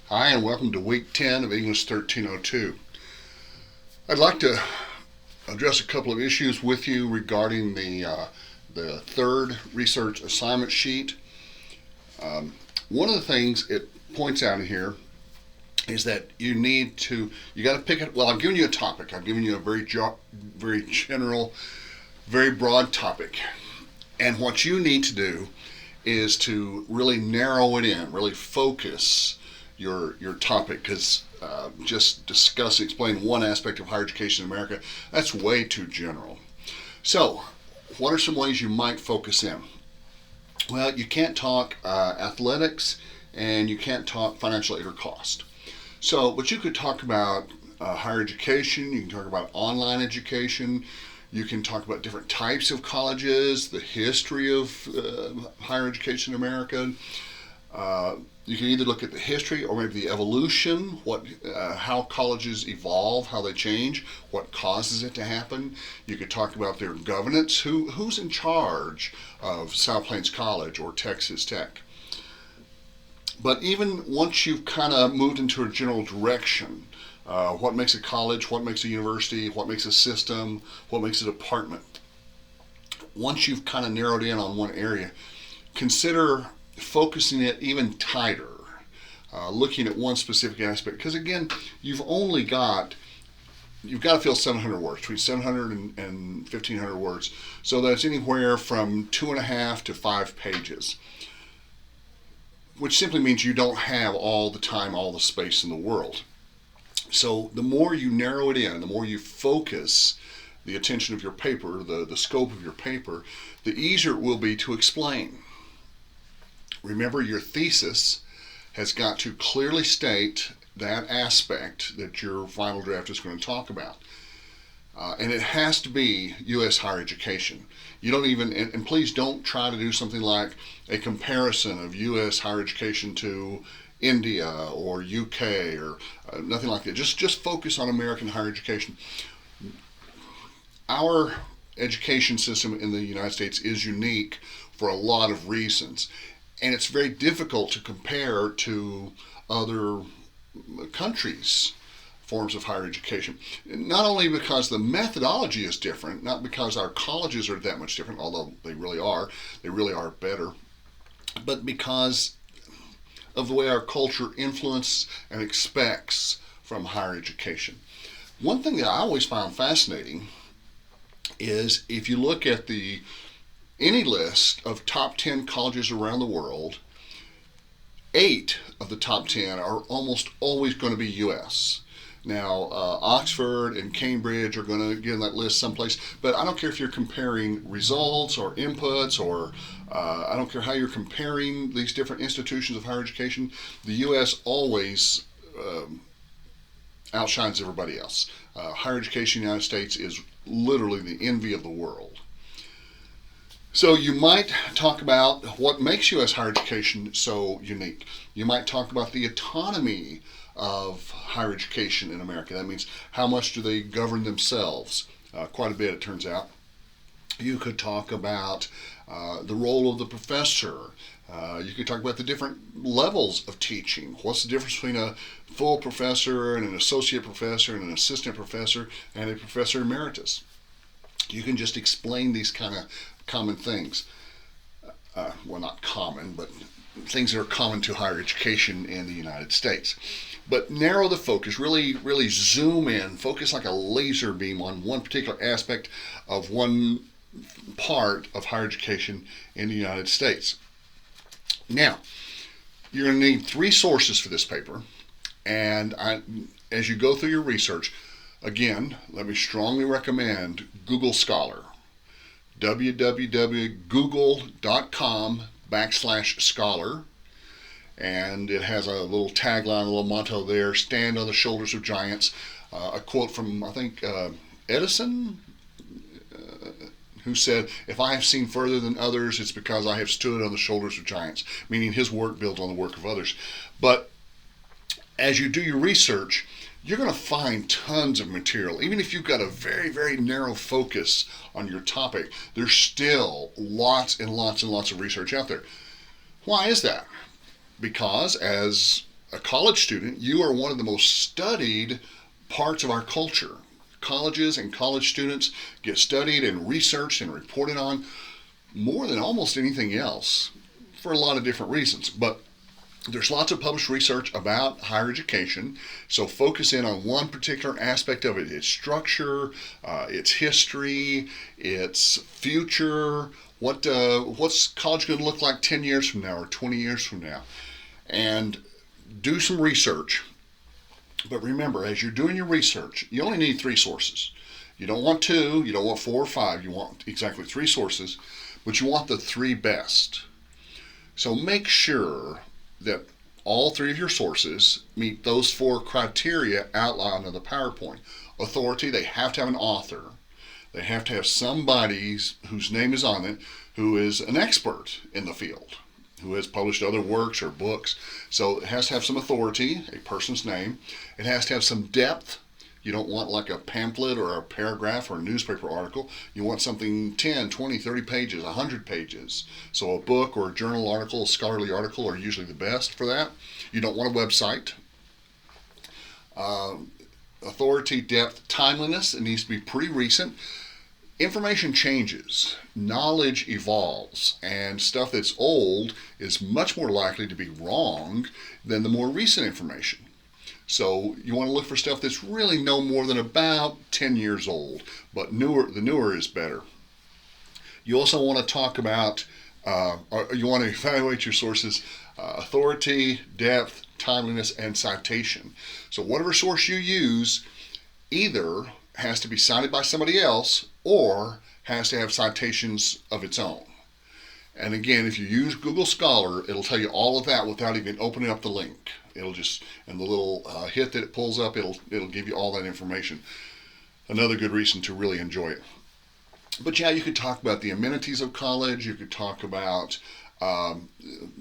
Hi, and welcome to week 10 of English 1302. I'd like to address a couple of issues with you regarding the third research assignment sheet. One of the things it points out here is that you got to pick it. Well, I've given you a topic. I've given you a very general, very broad topic. And what you need to do is to really narrow it in, really focus your topic, because just explain one aspect of higher education in America, that's way too general. So, what are some ways you might focus in? Well, you can't talk athletics and you can't talk financial aid or cost. But you could talk about higher education, you can talk about online education, you can talk about different types of colleges, the history of higher education in America. You can either look at the history or maybe the evolution, how colleges evolve, how they change, what causes it to happen. You could talk about their governance, who's in charge of South Plains College or Texas Tech. But even once you've kind of moved into a general direction, what makes a college, what makes a university, what makes a system, what makes a department, once you've kind of narrowed in on one area, consider focusing it even tighter, looking at one specific aspect. Because again, you've got to fill 700 words, between 700 and 1,500 words. So that's anywhere from 2.5 to 5 pages, which simply means you don't have all the time, all the space in the world. So the more you narrow it in, the more you focus the attention of your paper, the scope of your paper, the easier it will be to explain. Remember, your thesis has got to clearly state that aspect that your final draft is going to talk about. And it has to be U.S. higher education. You don't even, and please don't try to do something like a comparison of U.S. higher education to India or UK or nothing like that. Just focus on American higher education. Our education system in the United States is unique for a lot of reasons. And it's very difficult to compare to other countries' forms of higher education. Not only because the methodology is different, not because our colleges are that much different, although they really are better, but because of the way our culture influences and expects from higher education. One thing that I always found fascinating is if you look at any list of top 10 colleges around the world, 8 of the top 10 are almost always going to be U.S. Now, Oxford and Cambridge are going to get in that list someplace, but I don't care if you're comparing results or inputs or I don't care how you're comparing these different institutions of higher education, the U.S. always outshines everybody else. Higher education in the United States is literally the envy of the world. So you might talk about what makes U.S. higher education so unique. You might talk about the autonomy of higher education in America. That means how much do they govern themselves? Quite a bit, it turns out. You could talk about the role of the professor. You could talk about the different levels of teaching. What's the difference between a full professor and an associate professor and an assistant professor and a professor emeritus? You can just explain these kind of common things. Well, not common, but things that are common to higher education in the United States. But narrow the focus, really zoom in, focus like a laser beam on one particular aspect of one part of higher education in the United States. Now, you're going to need 3 sources for this paper, and as you go through your research, again, let me strongly recommend Google Scholar. www.google.com/scholar, and it has a little tagline, a little motto there: stand on the shoulders of giants. A quote from, I think, Edison, who said, if I have seen further than others, it's because I have stood on the shoulders of giants, meaning his work builds on the work of others. But as you do your research, you're going to find tons of material. Even if you've got a very, very narrow focus on your topic, there's still lots and lots and lots of research out there. Why is that? Because, as a college student, you are one of the most studied parts of our culture. Colleges and college students get studied and researched and reported on more than almost anything else for a lot of different reasons. But there's lots of published research about higher education, so focus in on one particular aspect of it: its structure, its history, its future. What's college going to look like 10 years from now or 20 years from now? And do some research. But remember, as you're doing your research, you only need 3 sources. You don't want 2, you don't want 4 or 5, you want exactly 3 sources, but you want the 3 best. So make sure that all 3 of your sources meet those 4 criteria outlined in the PowerPoint. Authority, they have to have an author. They have to have somebody whose name is on it who is an expert in the field, who has published other works or books. So it has to have some authority, a person's name. It has to have some depth. You don't want like a pamphlet or a paragraph or a newspaper article. You want something 10, 20, 30 pages, 100 pages. So a book or a journal article, a scholarly article are usually the best for that. You don't want a website. Authority, depth, timeliness. It needs to be pretty recent. Information changes, knowledge evolves, and stuff that's old is much more likely to be wrong than the more recent information. So you want to look for stuff that's really no more than about 10 years old, but the newer is better. You also want to talk about, you want to evaluate your sources, authority, depth, timeliness, and citation. So whatever source you use either has to be cited by somebody else or has to have citations of its own. And again, if you use Google Scholar, it'll tell you all of that without even opening up the link. It'll just, and the little hit that it pulls up, it'll give you all that information. Another good reason to really enjoy it. But yeah, you could talk about the amenities of college. You could talk about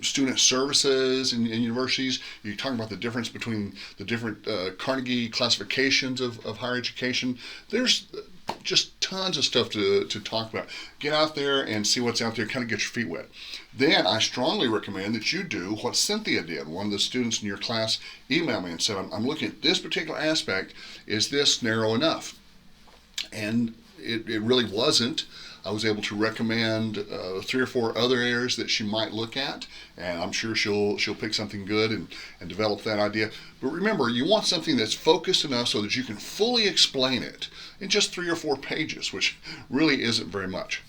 student services in universities. You talk about the difference between the different Carnegie classifications of higher education. There's just tons of stuff to talk about. Get out there and see what's out there, kind of get your feet wet. Then I strongly recommend that you do what Cynthia did. One of the students in your class emailed me and said, I'm looking at this particular aspect. Is this narrow enough? And it really wasn't. I was able to recommend 3 or 4 other areas that she might look at, and I'm sure she'll pick something good and develop that idea. But remember, you want something that's focused enough so that you can fully explain it in just 3 or 4 pages, which really isn't very much.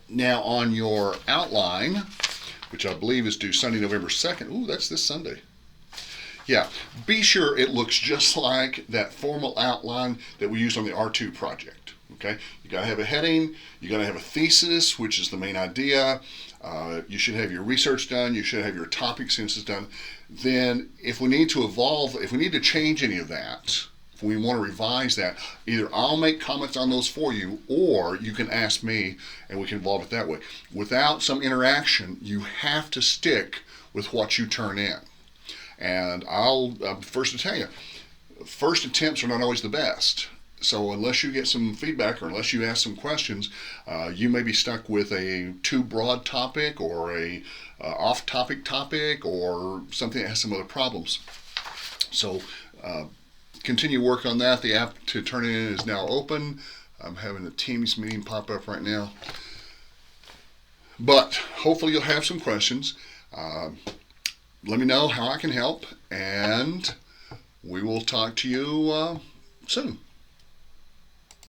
Now on your outline, which I believe is due Sunday, November 2nd. Ooh, that's this Sunday. Yeah, be sure it looks just like that formal outline that we used on the R2 project. Okay, you got to have a heading, you got to have a thesis, which is the main idea. You should have your research done, you should have your topic census done. Then if we need to evolve, if we need to change any of that, if we want to revise that, either I'll make comments on those for you, or you can ask me and we can evolve it that way. Without some interaction, you have to stick with what you turn in. And I'm first to tell you, first attempts are not always the best. So unless you get some feedback or unless you ask some questions, you may be stuck with a too broad topic or a off-topic topic or something that has some other problems. So continue work on that. The app to turn it in is now open. I'm having a Teams meeting pop up right now. But hopefully you'll have some questions. Let me know how I can help, and we will talk to you soon.